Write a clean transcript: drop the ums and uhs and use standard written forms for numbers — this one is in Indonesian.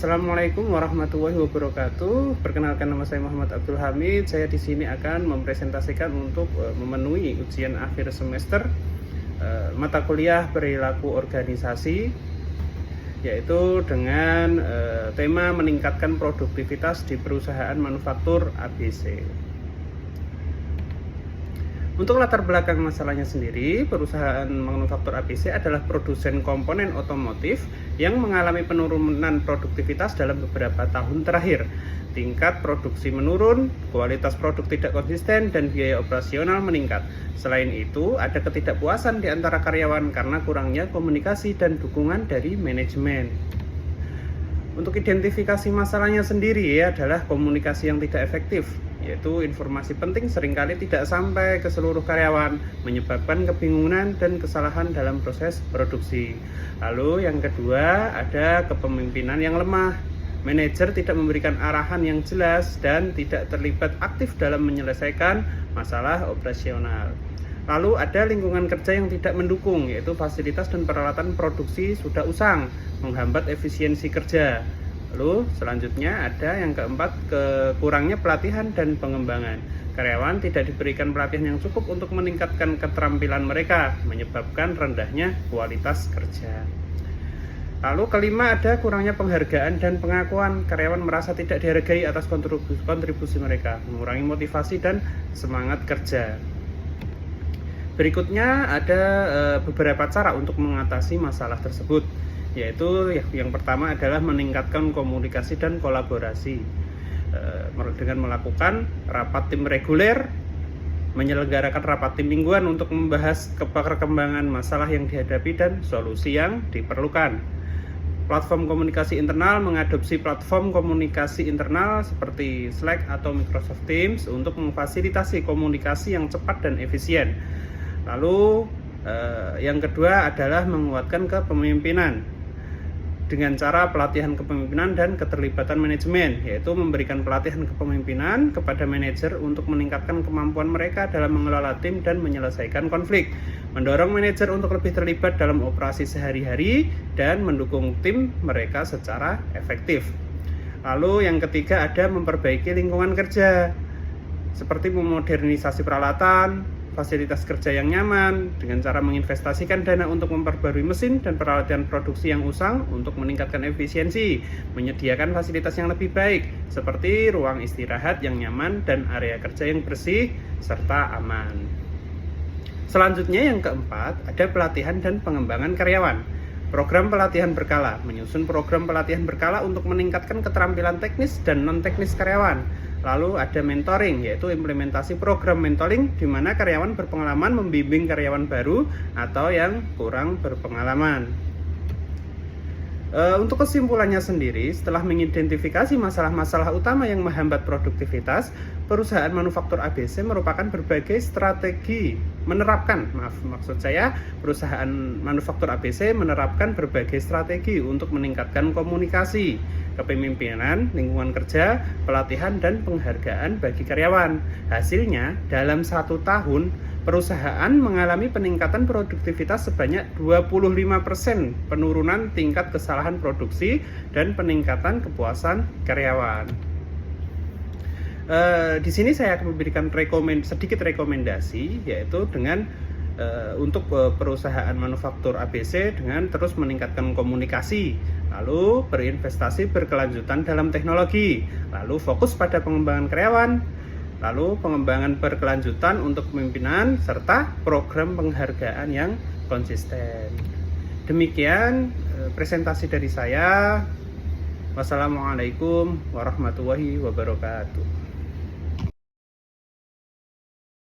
Assalamualaikum warahmatullahi wabarakatuh. Perkenalkan, nama saya Muhammad Abdul Hamid. Saya di sini akan mempresentasikan untuk memenuhi ujian akhir semester mata kuliah perilaku organisasi, yaitu dengan tema meningkatkan produktivitas di perusahaan manufaktur ABC. Untuk latar belakang masalahnya sendiri, perusahaan manufaktur ABC adalah produsen komponen otomotif yang mengalami penurunan produktivitas dalam beberapa tahun terakhir. Tingkat produksi menurun, kualitas produk tidak konsisten, dan biaya operasional meningkat. Selain itu, ada ketidakpuasan di antara karyawan karena kurangnya komunikasi dan dukungan dari manajemen. Untuk identifikasi masalahnya sendiri adalah komunikasi yang tidak efektif, yaitu informasi penting seringkali tidak sampai ke seluruh karyawan, menyebabkan kebingungan dan kesalahan dalam proses produksi. Lalu yang kedua, ada kepemimpinan yang lemah. Manajer tidak memberikan arahan yang jelas dan tidak terlibat aktif dalam menyelesaikan masalah operasional. Lalu ada lingkungan kerja yang tidak mendukung, yaitu fasilitas dan peralatan produksi sudah usang, menghambat efisiensi kerja. Lalu selanjutnya ada yang keempat, kurangnya pelatihan dan pengembangan. Karyawan tidak diberikan pelatihan yang cukup untuk meningkatkan keterampilan mereka, menyebabkan rendahnya kualitas kerja. Lalu kelima, ada kurangnya penghargaan dan pengakuan. Karyawan merasa tidak dihargai atas kontribusi mereka, mengurangi motivasi dan semangat kerja. Berikutnya ada beberapa cara untuk mengatasi masalah tersebut, yaitu yang pertama adalah meningkatkan komunikasi dan kolaborasi dengan melakukan rapat tim reguler, menyelenggarakan rapat tim mingguan untuk membahas perkembangan masalah yang dihadapi dan solusi yang diperlukan. Platform komunikasi internal mengadopsi platform komunikasi internal seperti Slack atau Microsoft Teams untuk memfasilitasi komunikasi yang cepat dan efisien. Lalu yang kedua adalah menguatkan kepemimpinan dengan cara pelatihan kepemimpinan dan keterlibatan manajemen, yaitu memberikan pelatihan kepemimpinan kepada manajer untuk meningkatkan kemampuan mereka dalam mengelola tim dan menyelesaikan konflik, mendorong manajer untuk lebih terlibat dalam operasi sehari-hari dan mendukung tim mereka secara efektif. Lalu yang ketiga ada memperbaiki lingkungan kerja, seperti memodernisasi peralatan, fasilitas kerja yang nyaman, dengan cara menginvestasikan dana untuk memperbarui mesin dan peralatan produksi yang usang untuk meningkatkan efisiensi, menyediakan fasilitas yang lebih baik seperti ruang istirahat yang nyaman dan area kerja yang bersih serta aman. Selanjutnya yang keempat, ada pelatihan dan pengembangan karyawan. Program pelatihan berkala, menyusun program pelatihan berkala untuk meningkatkan keterampilan teknis dan non-teknis karyawan. Lalu ada mentoring, yaitu implementasi program mentoring di mana karyawan berpengalaman membimbing karyawan baru atau yang kurang berpengalaman. Untuk kesimpulannya sendiri, setelah mengidentifikasi masalah-masalah utama yang menghambat produktivitas, perusahaan manufaktur ABC merupakan berbagai strategi perusahaan manufaktur ABC menerapkan berbagai strategi untuk meningkatkan komunikasi, kepemimpinan, lingkungan kerja, pelatihan, dan penghargaan bagi karyawan. Hasilnya, dalam 1 tahun, perusahaan mengalami peningkatan produktivitas sebanyak 25%, penurunan tingkat kesalahan produksi, dan peningkatan kepuasan karyawan. Di sini saya akan memberikan sedikit rekomendasi, yaitu dengan untuk perusahaan manufaktur ABC dengan terus meningkatkan komunikasi, lalu berinvestasi berkelanjutan dalam teknologi, lalu fokus pada pengembangan karyawan, lalu pengembangan berkelanjutan untuk kepemimpinan, serta program penghargaan yang konsisten. Demikian presentasi dari saya. Wassalamualaikum warahmatullahi wabarakatuh.